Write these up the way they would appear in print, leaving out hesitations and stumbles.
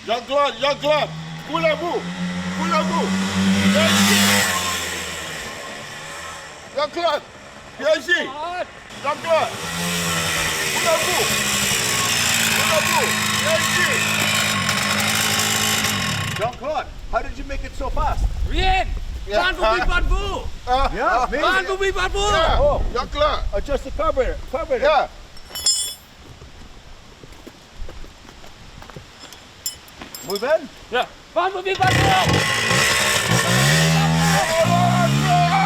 Jean-Claude, voulez-vous? Viens ici. Jean-Claude, viens ici. Jean-Claude, voulez-vous? Viens ici. Jean-Claude, how did you make it so fast? Rien! Van vous pas de vous! Yeah, maybe. Van vous pas de vous! Yeah. Oh, Jean-Claude. adjust the carburetor. Yeah. Muy bien. Yeah. Van vous pas de vous!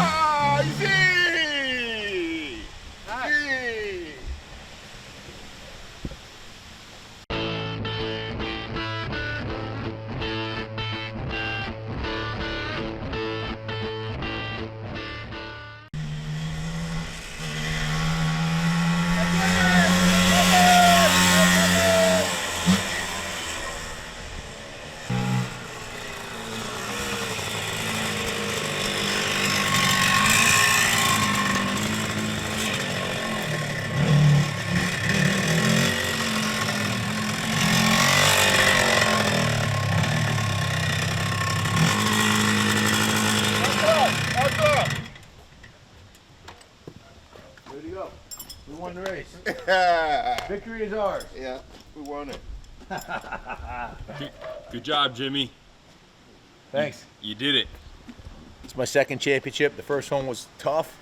Ah, ici. Ici. There you go. We won the race. Yeah. Victory is ours. Yeah, we won it. Good job, Jimmy. Thanks. You did it. It's my second championship. The first one was tough.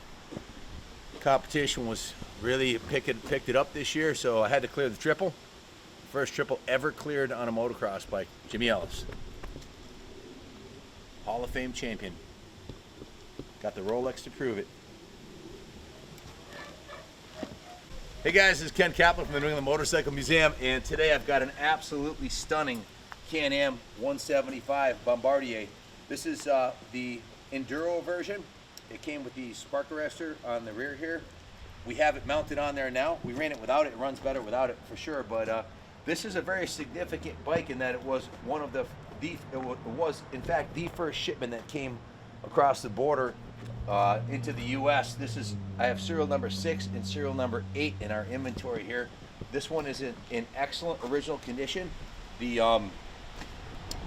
Competition was really picked it up this year, so I had to clear the triple. First triple ever cleared on a motocross bike. Jimmy Ellis. Hall of Fame champion. Got the Rolex to prove it. Hey guys, this is Ken Kaplan from the New England Motorcycle Museum, and today I've got an absolutely stunning Can-Am 175 Bombardier. This is the Enduro version. It came with the spark arrestor on the rear here. We have it mounted on there now. We ran it without it. It runs better without it for sure, but this is a very significant bike in that it was one of it was in fact the first shipment that came across the border into the U.S. I have serial number 6 and serial number 8 in our inventory here. This one is in excellent original condition. The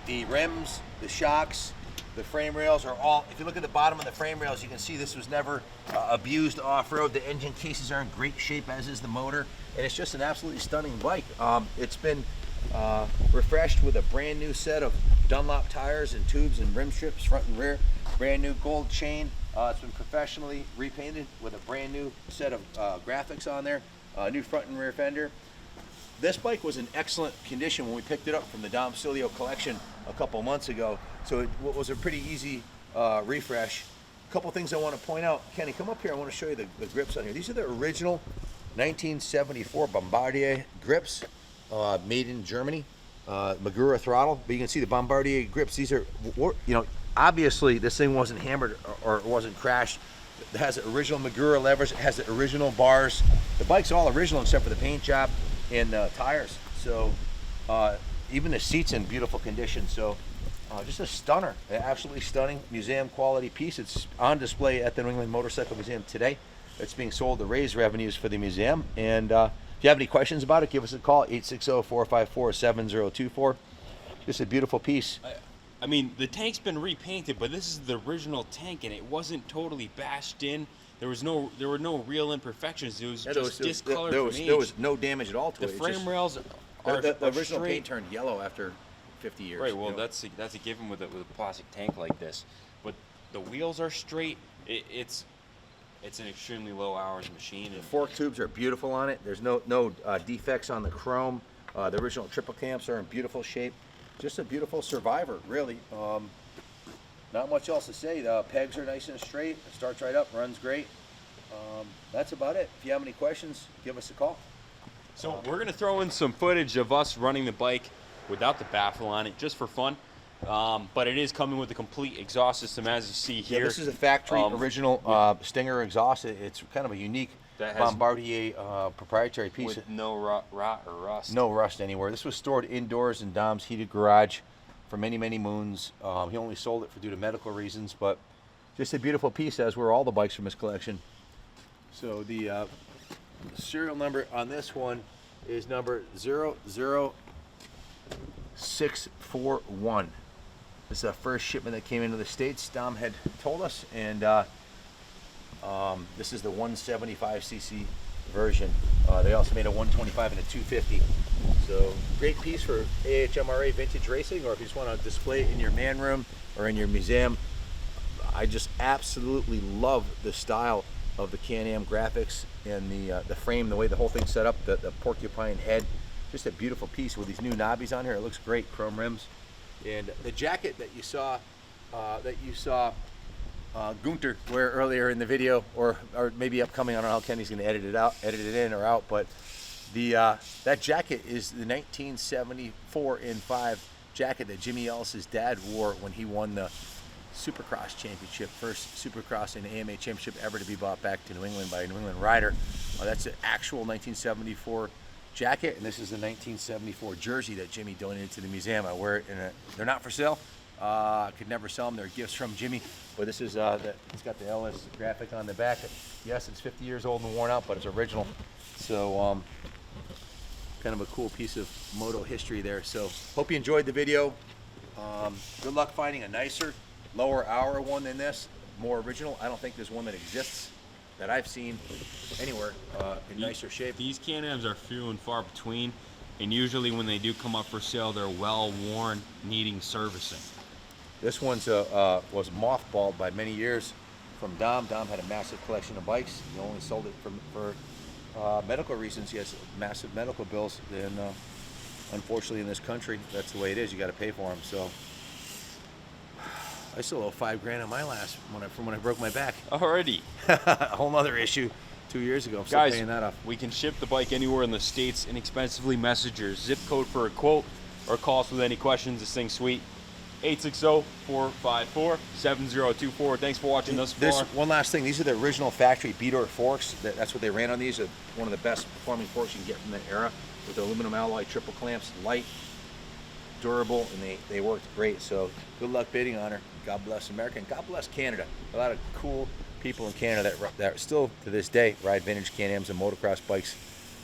rims, the shocks, the frame rails are all, if you look at the bottom of the frame rails, you can see this was never abused off-road. The engine cases are in great shape, as is the motor, and it's just an absolutely stunning bike. It's been refreshed with a brand new set of Dunlop tires and tubes and rim strips, front and rear. Brand new gold chain. It's been professionally repainted with a brand new set of graphics on there. New front and rear fender. This bike was in excellent condition when we picked it up from the Dom Silio collection a couple months ago. So it was a pretty easy refresh. A couple things I want to point out. Kenny, come up here. I want to show you the grips on here. These are the original 1974 Bombardier grips, made in Germany. Magura throttle, but you can see the Bombardier grips. These are, obviously this thing wasn't hammered or it wasn't crashed. It has the original Magura levers. It has the original bars. The bike's all original except for the paint job and tires. So even the seat's in beautiful condition. So just a stunner, absolutely stunning museum quality piece. It's on display at the New England Motorcycle Museum today. It's being sold to raise revenues for the museum. And if you have any questions about it, give us a call, 860-454-7024. Just a beautiful piece. I mean, the tank's been repainted, but this is the original tank, and it wasn't totally bashed in. There were no real imperfections. It was just discolored from age. There was no damage at all to The it. frame rails are the original straight. paint turned yellow after 50 years. Right. Well, that's a given with a plastic tank like this. But the wheels are straight. It's an extremely low hours machine. The fork tubes are beautiful on it. There's no defects on the chrome. The original triple clamps are in beautiful shape. Just a beautiful survivor, really. Not much else to say. The pegs are nice and straight. It starts right up, runs great. That's about it. If you have any questions, give us a call. So we're gonna throw in some footage of us running the bike without the baffle on it, just for fun. But it is coming with a complete exhaust system, as you see here. Yeah, this is a factory original Stinger exhaust. It's kind of a unique Bombardier proprietary piece. With no rot or rust. No rust anywhere. This was stored indoors in Dom's heated garage for many, many moons. He only sold it due to medical reasons, but just a beautiful piece, as were all the bikes from his collection. So the serial number on this one is number 641. This is the first shipment that came into the States, Dom had told us, and this is the 175cc version. They also made a 125 and a 250. So great piece for AHMRA vintage racing, or if you just want to display it in your man room or in your museum. I just absolutely love the style of the Can-Am graphics and the frame, the way the whole thing's set up, the porcupine head. Just a beautiful piece with these new knobbies on here. It looks great, chrome rims. And the jacket that you saw Gunter wear earlier in the video, or maybe upcoming, I don't know how Kenny's going to edit it in or out, but that jacket is the 1974 in5 jacket that Jimmy Ellis's dad wore when he won the Supercross championship, first Supercross and AMA championship ever to be brought back to New England by a New England rider. That's an actual 1974 jacket, and this is the 1974 jersey that Jimmy donated to the museum. I wear it they're not for sale. I could never sell them. They're gifts from Jimmy. But this is it's got the Ellis graphic on the back. Yes, it's 50 years old and worn out, but it's original. So kind of a cool piece of moto history there. So hope you enjoyed the video. Good luck finding a nicer, lower hour one than this, more original. I don't think there's one that exists that I've seen anywhere in nicer shape. These Can-Ams are few and far between, and usually when they do come up for sale, they're well worn, needing servicing. This one's was mothballed by many years from Dom. Dom had a massive collection of bikes. He only sold it for medical reasons. He has massive medical bills, and unfortunately in this country, that's the way it is. You got to pay for them. So I still owe $5 on my last from when I broke my back. Alrighty. A whole nother issue 2 years ago. I'm still Guys, paying that off. we can ship the bike anywhere in the States inexpensively. Message your zip code for a quote or call us with any questions. This thing's sweet. 860-454-7024. Thanks for watching thus far. This one last thing. These are the original factory Beater forks. That's what they ran on these. One of the best performing forks you can get from that era, with the aluminum alloy triple clamps, light, durable, and they worked great. So good luck bidding on her. God bless America, and God bless Canada. A lot of cool people in Canada that still to this day ride vintage Can-Ams and motocross bikes,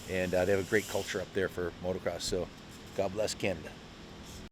and they have a great culture up there for motocross. So God bless Canada.